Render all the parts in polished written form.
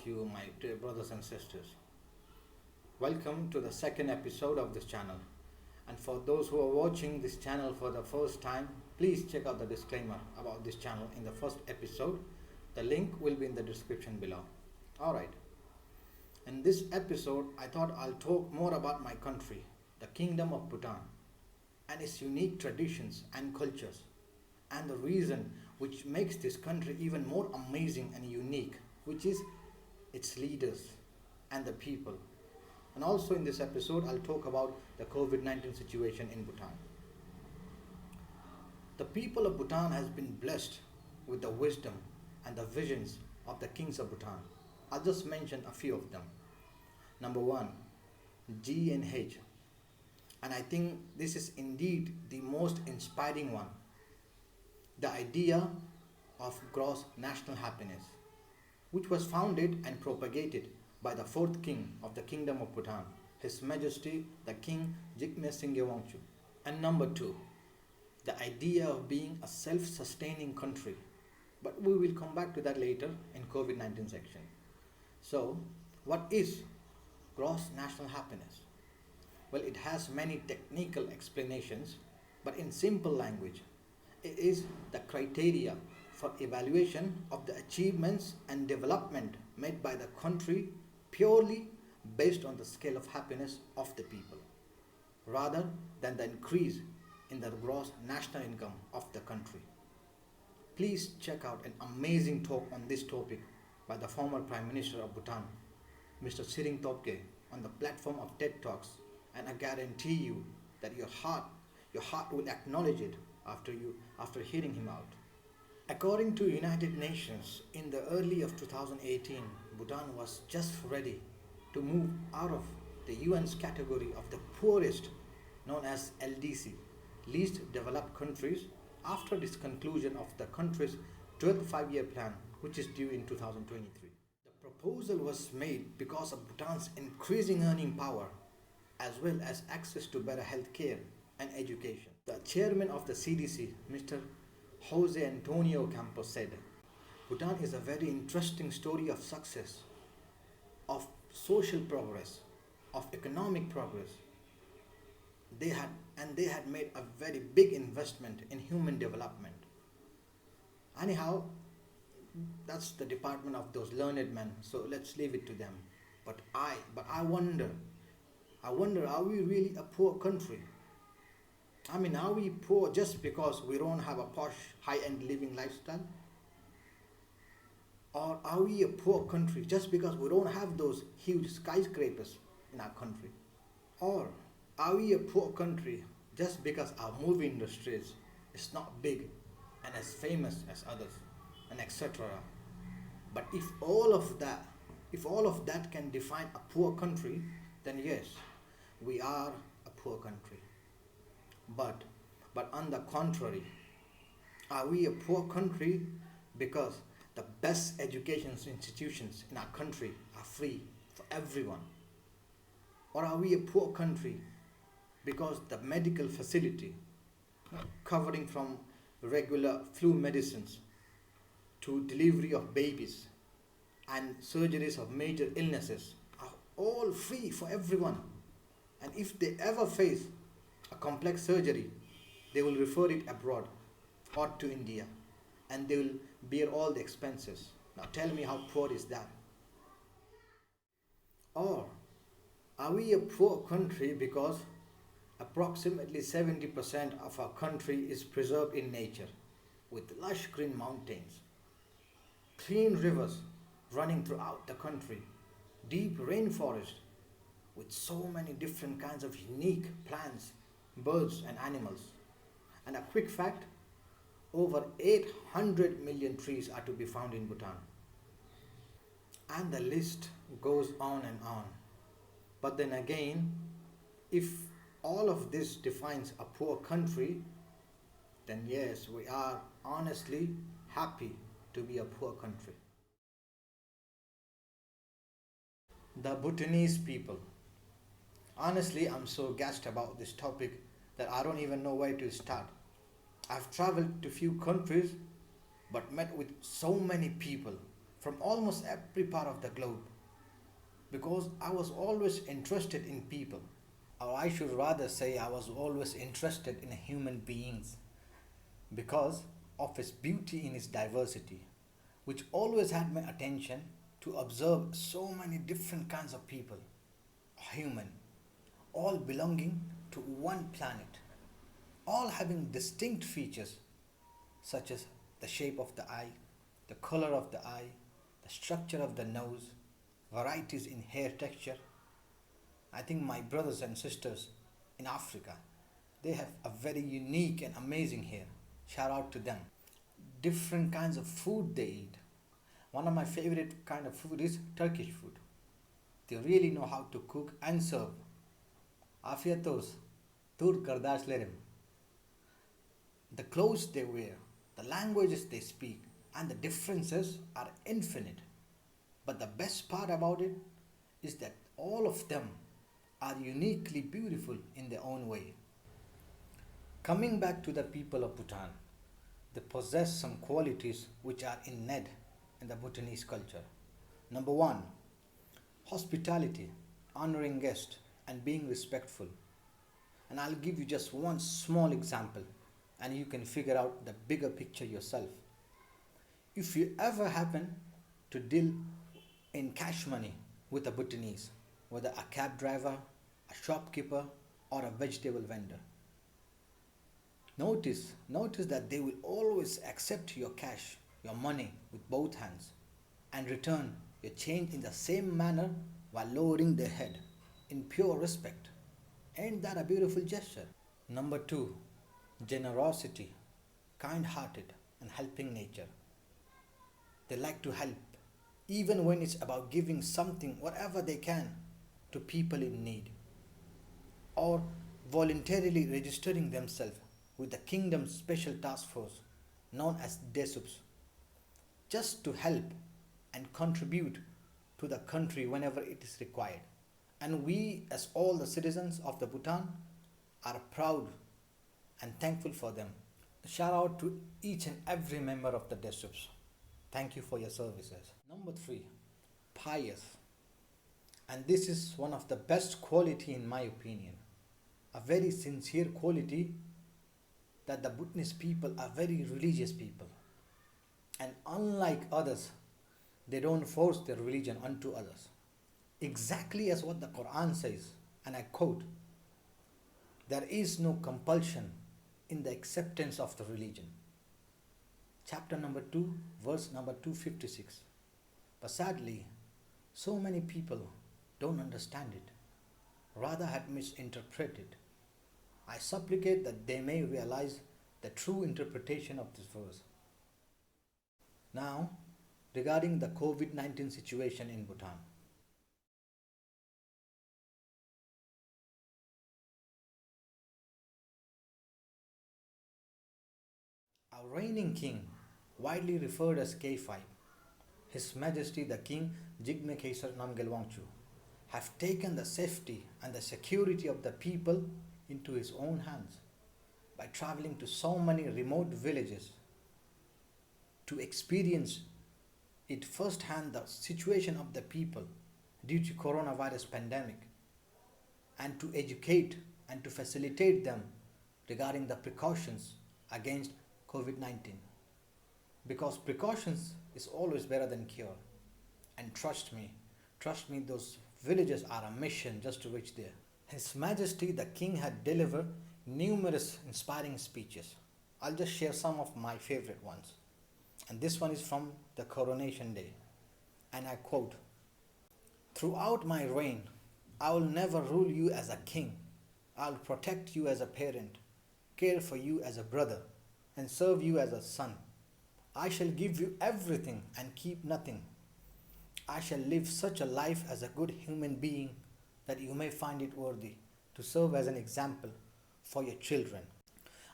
you, my dear brothers and sisters. Welcome to the second episode of this channel. And for those who are watching this channel for the first time, please check out the disclaimer about this channel in the first episode. The link will be in the description below. Alright. In this episode, I thought I'll talk more about my country, the Kingdom of Bhutan, and its unique traditions and cultures, and the reason which makes this country even more amazing and unique, which is its leaders and the people. And also in this episode, I'll talk about the COVID-19 situation in Bhutan. The people of Bhutan has been blessed with the wisdom and the visions of the kings of Bhutan. I'll just mention a few of them. Number one, G and H. And I think this is indeed the most inspiring one. The idea of gross national happiness, which was founded and propagated by the fourth king of the Kingdom of Bhutan, His Majesty the King Jigme. And number two, the idea of being a self-sustaining country. But we will come back to that later in COVID-19 section. So, what is gross national happiness? Well, it has many technical explanations, but in simple language, it is the criteria for evaluation of the achievements and development made by the country purely based on the scale of happiness of the people, rather than the increase in the gross national income of the country. Please check out an amazing talk on this topic by the former Prime Minister of Bhutan, Mr. Tshering Tobgay, on the platform of TED Talks, and I guarantee you that your heart will acknowledge it after hearing him out. According to United Nations, in the early of 2018, Bhutan was just ready to move out of the UN's category of the poorest, known as LDC, least developed countries, after this conclusion of the country's 12th five-year plan, which is due in 2023. The proposal was made because of Bhutan's increasing earning power, as well as access to better health care and education. The chairman of the CDC, Mr. Jose Antonio Campos, said, Bhutan is a very interesting story of success, of social progress, of economic progress. They had made a very big investment in human development. Anyhow, that's the department of those learned men, so let's leave it to them. But I wonder, are we really a poor country? I mean, are we poor just because we don't have a posh, high-end living lifestyle? Or are we a poor country just because we don't have those huge skyscrapers in our country? Or are we a poor country just because our movie industry is not big and as famous as others, and etc.? But if all of that can define a poor country, then yes, we are a poor country. But on the contrary, are we a poor country because the best education institutions in our country are free for everyone? Or are we a poor country because the medical facility, covering from regular flu medicines to delivery of babies and surgeries of major illnesses, are all free for everyone? And if they ever face a complex surgery, they will refer it abroad or to India, and they will bear all the expenses. Now tell me, how poor is that? Or are we a poor country because approximately 70% of our country is preserved in nature, with lush green mountains, clean rivers running throughout the country, deep rainforest with so many different kinds of unique plants, birds and animals. And a quick fact, over 800 million trees are to be found in Bhutan. And the list goes on and on. But then again, if all of this defines a poor country, then yes, we are honestly happy to be a poor country. The Bhutanese people. Honestly, I'm so gassed about this topic that I don't even know where to start. I've traveled to few countries but met with so many people from almost every part of the globe because I was always interested in people. Or I should rather say, I was always interested in human beings because of his beauty in his diversity, which always had my attention to observe so many different kinds of people, human, all belonging to one planet, all having distinct features such as the shape of the eye, the color of the eye, the structure of the nose, varieties in hair texture. I think my brothers and sisters in Africa, they have a very unique and amazing hair. Shout out to them. Different kinds of food they eat. One of my favorite kind of food is Turkish food. They really know how to cook and serve. Afiyet olsun. Türk kardeşlerim. The clothes they wear, the languages they speak, and the differences are infinite. But the best part about it is that all of them are uniquely beautiful in their own way. Coming back to the people of Bhutan, they possess some qualities which are innate in the Bhutanese culture. Number one, hospitality, honoring guests, and being respectful. And I'll give you just one small example, and you can figure out the bigger picture yourself. If you ever happen to deal in cash money with a Bhutanese, whether a cab driver, a shopkeeper, or a vegetable vendor, notice that they will always accept your cash, your money with both hands, and return your change in the same manner while lowering their head in pure respect. Ain't that a beautiful gesture? Number two, generosity, kind-hearted, and helping nature. They like to help, even when it's about giving something, whatever they can, to people in need, or voluntarily registering themselves with the kingdom's special task force known as DESUPS, just to help and contribute to the country whenever it is required. And we, as all the citizens of the Bhutan, are proud and thankful for them. Shout out to each and every member of the DESUPS. Thank you for your services. Number three, pious. And this is one of the best quality in my opinion. A very sincere quality that the Bhutanese people are very religious people. And unlike others, they don't force their religion onto others. Exactly as what the Quran says, and I quote, there is no compulsion in the acceptance of the religion. Chapter number 2, verse number 256. But sadly, so many people don't understand it, rather had misinterpreted. I supplicate that they may realize the true interpretation of this verse. Now, regarding the COVID-19 situation in Bhutan. Our reigning king, widely referred as K5, His Majesty the King Jigme Khaisar Namgyalwangchu, have taken the safety and the security of the people into his own hands by traveling to so many remote villages to experience it firsthand the situation of the people due to coronavirus pandemic, and to educate and to facilitate them regarding the precautions against COVID-19. Because precautions is always better than cure. And trust me, those villages are a mission just to reach there. His Majesty the King had delivered numerous inspiring speeches. I'll just share some of my favorite ones. And this one is from the coronation day. And I quote, "Throughout my reign, I will never rule you as a king. I will protect you as a parent, care for you as a brother, and serve you as a son. I shall give you everything and keep nothing. I shall live such a life as a good human being that you may find it worthy to serve as an example for your children.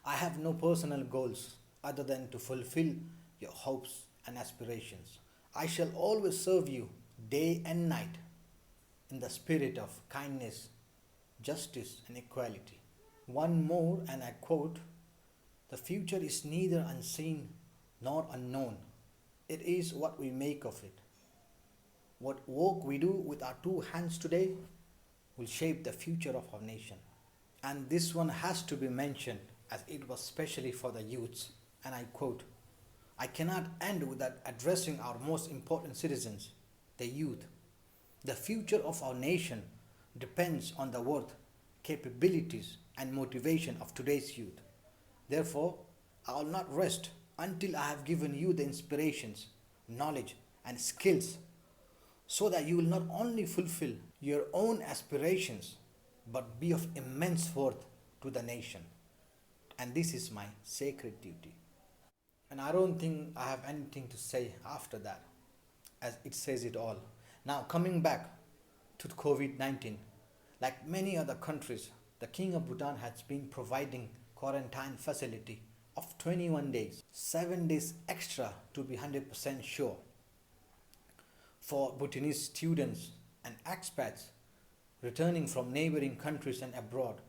I have no personal goals other than to fulfill your hopes and aspirations. I shall always serve you day and night in the spirit of kindness, justice, and equality." One more, and I quote, "The future is neither unseen nor unknown. It is what we make of it. What work we do with our two hands today will shape the future of our nation. And this one has to be mentioned as it was specially for the youths. And I quote, I cannot end without addressing our most important citizens, the youth. The future of our nation depends on the worth, capabilities, and motivation of today's youth. Therefore, I will not rest until I have given you the inspirations, knowledge, and skills so that you will not only fulfill your own aspirations but be of immense worth to the nation. And this is my sacred duty. And I don't think I have anything to say after that, as it says it all. Now, coming back to COVID-19, like many other countries, the King of Bhutan has been providing quarantine facility of 21 days, 7 days extra to be 100% sure, for Bhutanese students and expats returning from neighboring countries and abroad,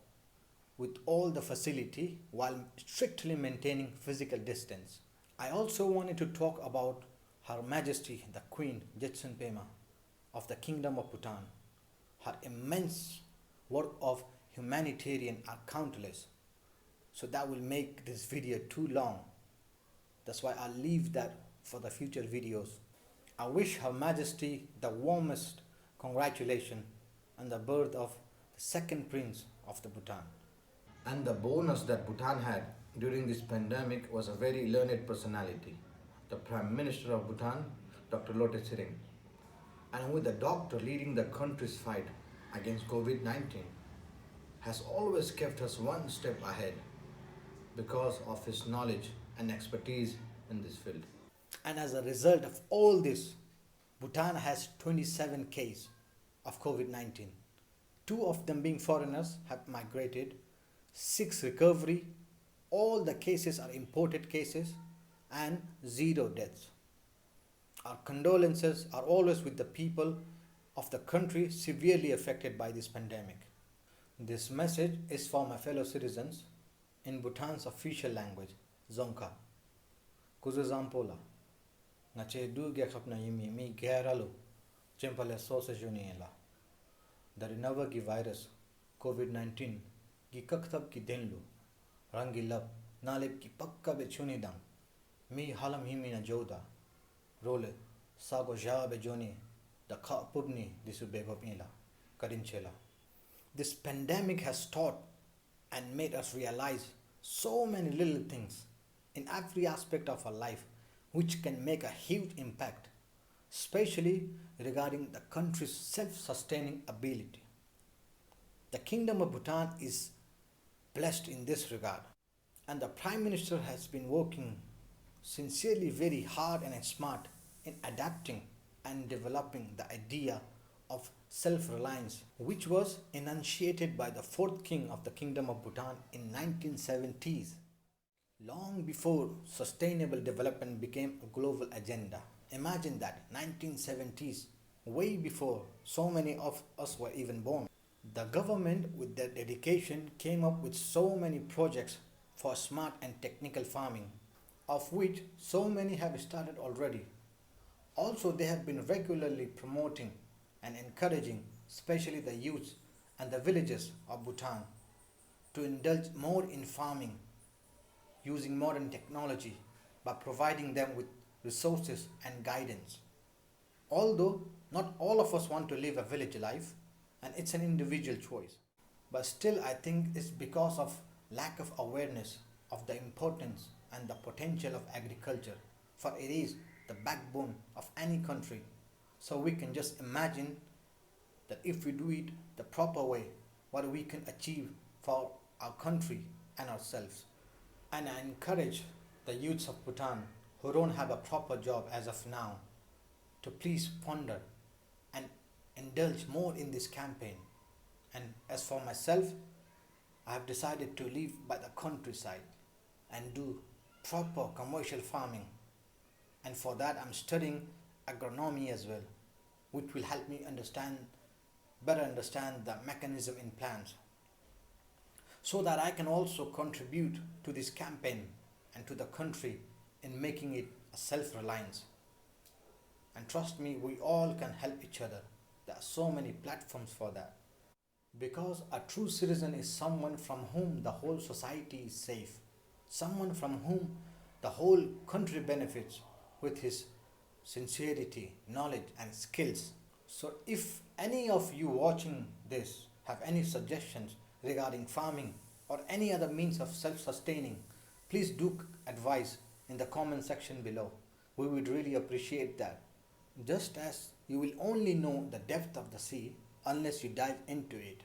with all the facility while strictly maintaining physical distance. I also wanted to talk about Her Majesty the Queen Jetsunpema of the Kingdom of Bhutan. Her immense work of humanitarian are countless, so that will make this video too long. That's why I'll leave that for the future videos. I wish Her Majesty the warmest congratulations on the birth of the second prince of the Bhutan. And the bonus that Bhutan had during this pandemic was a very learned personality, the Prime Minister of Bhutan, Dr. Lote Tshering. And with the doctor leading the country's fight against COVID-19, has always kept us one step ahead because of his knowledge and expertise in this field. And as a result of all this, Bhutan has 27 cases of COVID-19. 2 of them being foreigners have migrated, 6 recovery, all the cases are imported cases, and 0 deaths. Our condolences are always with the people of the country severely affected by this pandemic. This message is for my fellow citizens in Bhutan's official language, Dzongkha. Kuzuzampola. Ngache du gekapna yimi mi geralo. Chempale sosa juniela. Dari nava gi virus COVID-19 gi kaktab ki denlu. Rangi lab nalib ki pakka be chunidang. Mi halam himi na joda. Role sago ja be joni da kha pubni disu begopila. Karinchela. This pandemic has taught and made us realize so many little things in every aspect of our life which can make a huge impact, especially regarding the country's self-sustaining ability. The Kingdom of Bhutan is blessed in this regard, and the Prime Minister has been working sincerely very hard and smart in adapting and developing the idea of self-reliance, which was enunciated by the 4th King of the Kingdom of Bhutan in 1970s, long before sustainable development became a global agenda. Imagine that, 1970s, way before so many of us were even born. The government, with their dedication, came up with so many projects for smart and technical farming, of which so many have started already. Also, they have been regularly promoting and encouraging, especially the youth and the villages of Bhutan, to indulge more in farming using modern technology by providing them with resources and guidance. Although not all of us want to live a village life, and it's an individual choice, but still I think it's because of lack of awareness of the importance and the potential of agriculture, for it is the backbone of any country. So we can just imagine that if we do it the proper way, what we can achieve for our country and ourselves. And I encourage the youths of Bhutan who don't have a proper job as of now to please ponder and indulge more in this campaign. And as for myself, I have decided to live by the countryside and do proper commercial farming. And for that I'm studying agronomy as well, which will help me better understand the mechanism in plants, so that I can also contribute to this campaign and to the country in making it a self-reliance. And trust me, we all can help each other. There are so many platforms for that. Because a true citizen is someone from whom the whole society is safe, someone from whom the whole country benefits with his sincerity, knowledge, and skills. So, if any of you watching this have any suggestions regarding farming or any other means of self sustaining, please do advise in the comment section below. We would really appreciate that. Just as you will only know the depth of the sea unless you dive into it.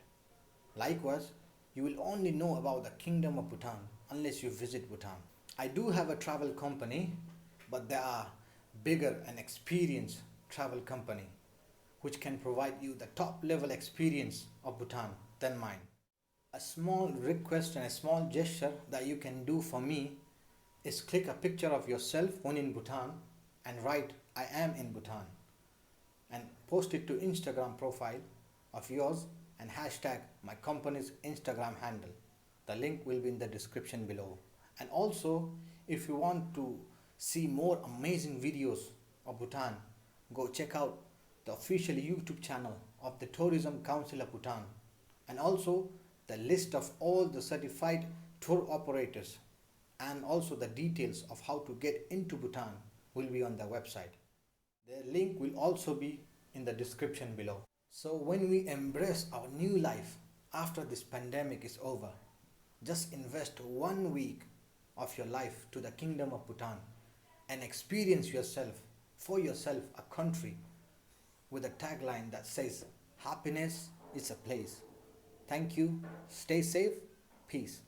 Likewise, you will only know about the Kingdom of Bhutan unless you visit Bhutan. I do have a travel company, but there are bigger and experienced travel company which can provide you the top level experience of Bhutan than mine. A small request and a small gesture that you can do for me is click a picture of yourself when in Bhutan and write I am in Bhutan and post it to Instagram profile of yours and hashtag my company's Instagram handle. The link will be in the description below. And also, if you want to see more amazing videos of Bhutan, go check out the official YouTube channel of the Tourism Council of Bhutan, and also the list of all the certified tour operators and also the details of how to get into Bhutan will be on the website. Their link will also be in the description below. So when we embrace our new life after this pandemic is over, just invest 1 week of your life to the Kingdom of Bhutan and experience yourself for yourself a country with a tagline that says happiness is a place. Thank you, stay safe, peace.